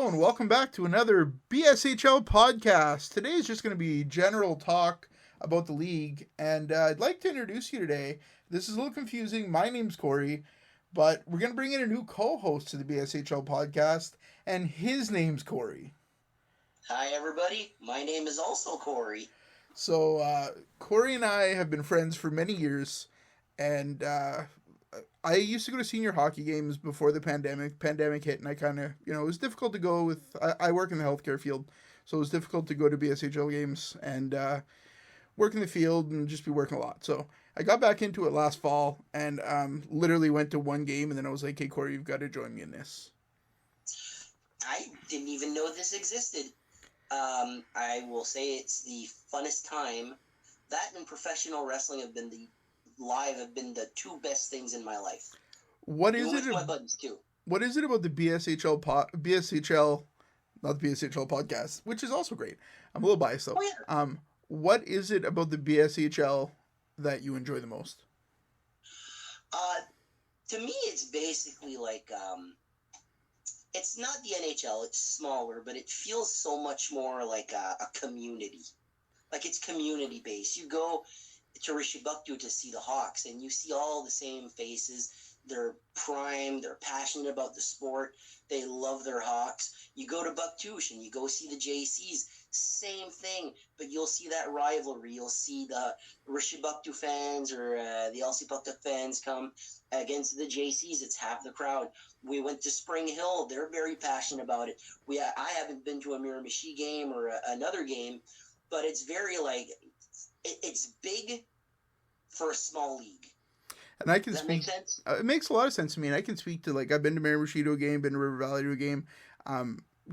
Hello and welcome back to another BSHL podcast. Today is just going to be general talk about the league, and I'd like to introduce you today. This is a little confusing. My name's Corey, but we're going to bring in a new co-host to the BSHL podcast, and his name's Corey. Hi, everybody. My name is also Corey. So, Corey and I have been friends for many years, and I used to go to senior hockey games before the pandemic. Pandemic hit, and I kind of, it was difficult to go with. I work in the healthcare field, so it was difficult to go to BSHL games and work in the field and just be working a lot. So I got back into it last fall and literally went to one game, and then I was like, "Hey, Corey, you've got to join me in this." I didn't even know this existed. I will say it's the funnest time. That and professional wrestling have been the two best things in my life. What is it? My buddies too. What is it about the BSHL, not the BSHL podcast, which is also great. I'm a little biased though. Oh, yeah. What is it about the BSHL that you enjoy the most? To me, it's basically like it's not the NHL. It's smaller, but it feels so much more like a community. Like it's community based. You go to Rishabuktu to see the Hawks, and you see all the same faces. They're primed. They're passionate about the sport. They love their Hawks. You go to Buktouche and you go see the JCs. Same thing, but you'll see that rivalry. You'll see the Rishabuktu fans or the LC Puktuk fans come against the JCs. It's half the crowd. We went to Spring Hill. They're very passionate about it. I haven't been to a Miramichi game or another game, but it's very like it's big for a small league. And I can Does that make sense? It makes a lot of sense to me. And I can speak to, like, I've been to Miramichi to a game, been to River Valley to a game.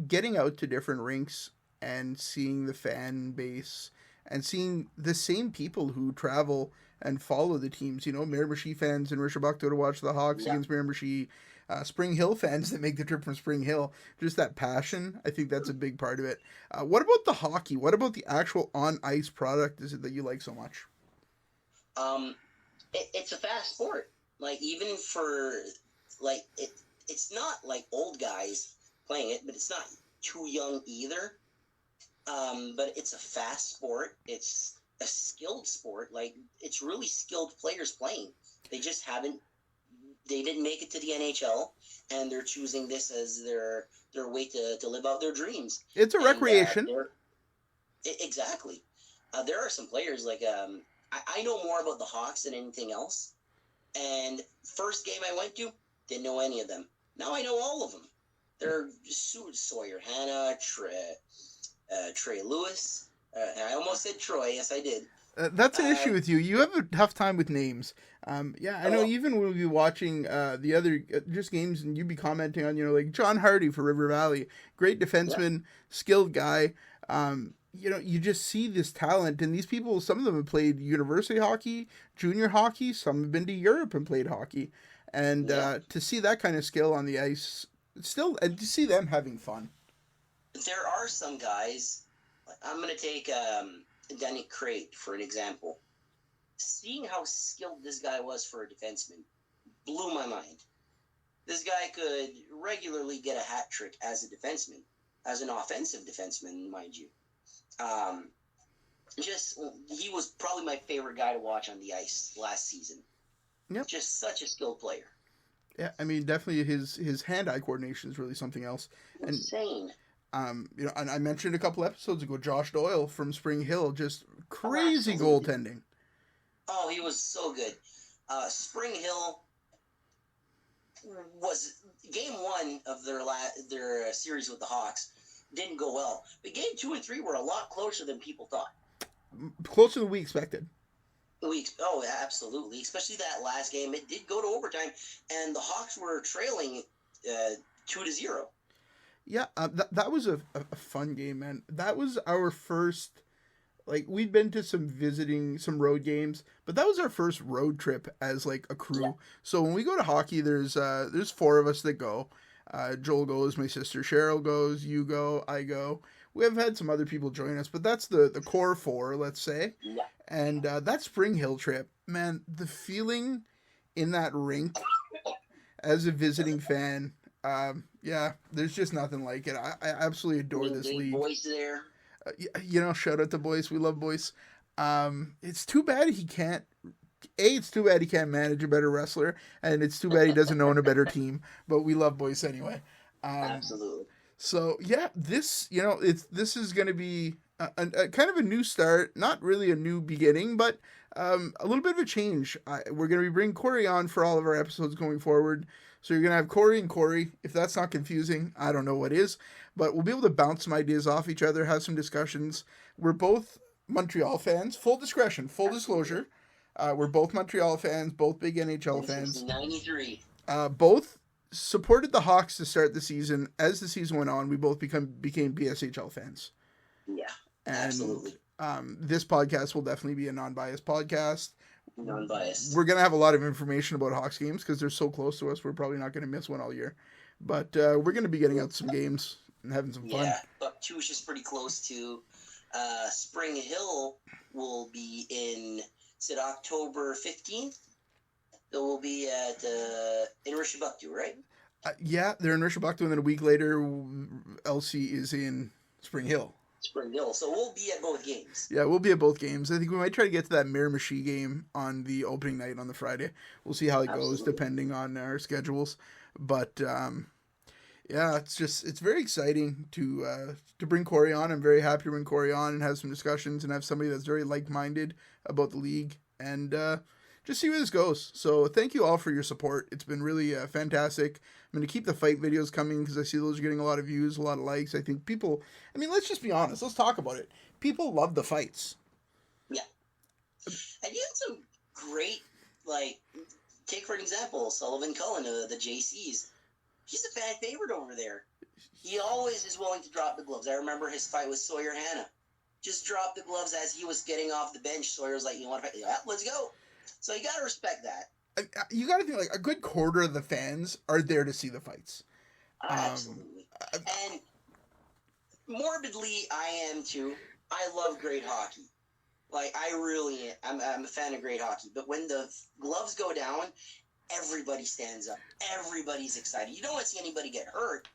Getting out to different rinks and seeing the fan base and seeing the same people who travel and follow the teams. Miramichi fans in Rishabuktu to watch the Hawks against Miramichi. Spring Hill fans that make the trip from Spring Hill. Just that passion. I think that's a big part of it. What about the hockey? What about the actual on-ice product is it that you like so much? It's a fast sport. Like, even for, like, it's not like old guys playing it, but it's not too young either. But it's a fast sport. It's a skilled sport. Like, it's really skilled players playing. They just they didn't make it to the NHL, and they're choosing this as their way to live out their dreams. It's a recreation. Exactly. There are some players, like, I know more about the Hawks than anything else. And first game I went to, didn't know any of them. Now I know all of them. They're Sawyer Hanna, Trey Lewis. I almost said Troy. Yes, I did. That's an issue with you. You have a tough time with names. I know even when we'll be watching the other just games and you'd be commenting on, like John Hardy for River Valley, great defenseman, skilled guy. You just see this talent, and these people, some of them have played university hockey, junior hockey, some have been to Europe and played hockey. And to see that kind of skill on the ice, still, and to see them having fun. There are some guys, I'm going to take Danny Crate for an example. Seeing how skilled this guy was for a defenseman blew my mind. This guy could regularly get a hat trick as a defenseman, as an offensive defenseman, mind you. He was probably my favorite guy to watch on the ice last season. Yep. Just such a skilled player. Yeah, I mean, definitely his hand-eye coordination is really something else. Insane. And I mentioned a couple episodes ago, Josh Doyle from Spring Hill, just crazy goaltending. Oh, he was so good. Spring Hill was game one of their series with the Hawks. Didn't go well. But game 2 and 3 were a lot closer than people thought. Closer than we expected. Oh, absolutely. Especially that last game. It did go to overtime, and the Hawks were trailing 2-0. Yeah, that was a fun game, man. That was our first, like, we'd been to some road games, but that was our first road trip as, like, a crew. Yeah. So when we go to hockey, there's 4 of us that go. Joel goes, my sister Cheryl goes, you go, I go. We have had some other people join us, but that's the core 4, let's say. Yeah. And that Spring Hill trip, man, the feeling in that rink as a visiting fan, Yeah, there's just nothing like it. I absolutely adore this Big league. boys there. Shout out to Boyce. We love Boyce. It's too bad he can't. It's too bad he can't manage a better wrestler, and it's too bad he doesn't own a better team. But we love Boyce anyway. Absolutely. So yeah, this is going to be a kind of a new start. Not really a new beginning, but a little bit of a change. We're going to be bringing Corey on for all of our episodes going forward. So you're going to have Corey and Corey. If that's not confusing, I don't know what is. But we'll be able to bounce some ideas off each other, have some discussions. We're both Montreal fans. Full discretion, full disclosure. We're both Montreal fans, both big NHL fans. 93. Both supported the Hawks to start the season. As the season went on, we both became BSHL fans. Yeah, and, absolutely. This podcast will definitely be a non-biased podcast. Non-biased. We're going to have a lot of information about Hawks games because they're so close to us. We're probably not going to miss one all year. But we're going to be getting out some games and having some fun. Yeah, Buck 2 is just pretty close to. Spring Hill will be in October 15th? It will be at in Rishabuktu, right? Yeah, they're in Rishabuktu, and then a week later, LC is in Spring Hill. Spring Hill. So we'll be at both games. Yeah, we'll be at both games. I think we might try to get to that Miramichi game on the opening night on the Friday. We'll see how it goes, depending on our schedules. But yeah, it's very exciting to bring Corey on. I'm very happy to bring Corey on and have some discussions and have somebody that's very like-minded about the league and just see where this goes. So thank you all for your support. It's been really fantastic. I'm going to keep the fight videos coming because I see those are getting a lot of views, a lot of likes. I think people, let's just be honest. Let's talk about it. People love the fights. Yeah. And you had some great, take for an example, Sullivan Cullen, the JCs. He's a fan favorite over there. He always is willing to drop the gloves. I remember his fight with Sawyer Hanna. Just dropped the gloves as he was getting off the bench. Sawyer was like, you want to fight? Yeah, let's go. So you got to respect that. You got to think, a good quarter of the fans are there to see the fights. Absolutely. And morbidly, I am too. I love great hockey. I really am. I'm a fan of great hockey. But when the gloves go down, everybody stands up. Everybody's excited. You don't want to see anybody get hurt,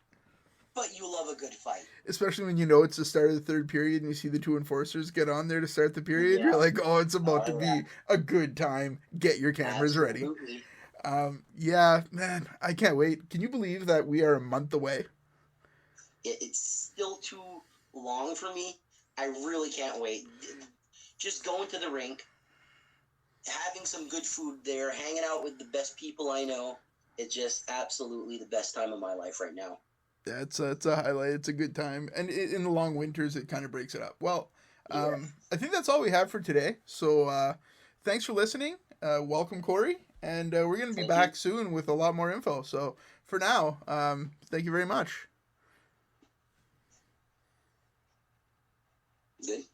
but you love a good fight. Especially when you know it's the start of the third period and you see the two enforcers get on there to start the period. Yeah. You're like, oh, it's about to be a good time. Get your cameras ready. Yeah, man, I can't wait. Can you believe that we are a month away? It's still too long for me. I really can't wait. Just going to the rink, having some good food there, hanging out with the best people I know. It's just absolutely the best time of my life right now. Yeah, it's a highlight. It's a good time. And in the long winters, it kind of breaks it up. Well, I think that's all we have for today. So thanks for listening. Welcome, Corey. And we're going to be back soon with a lot more info. So for now, thank you very much. Good.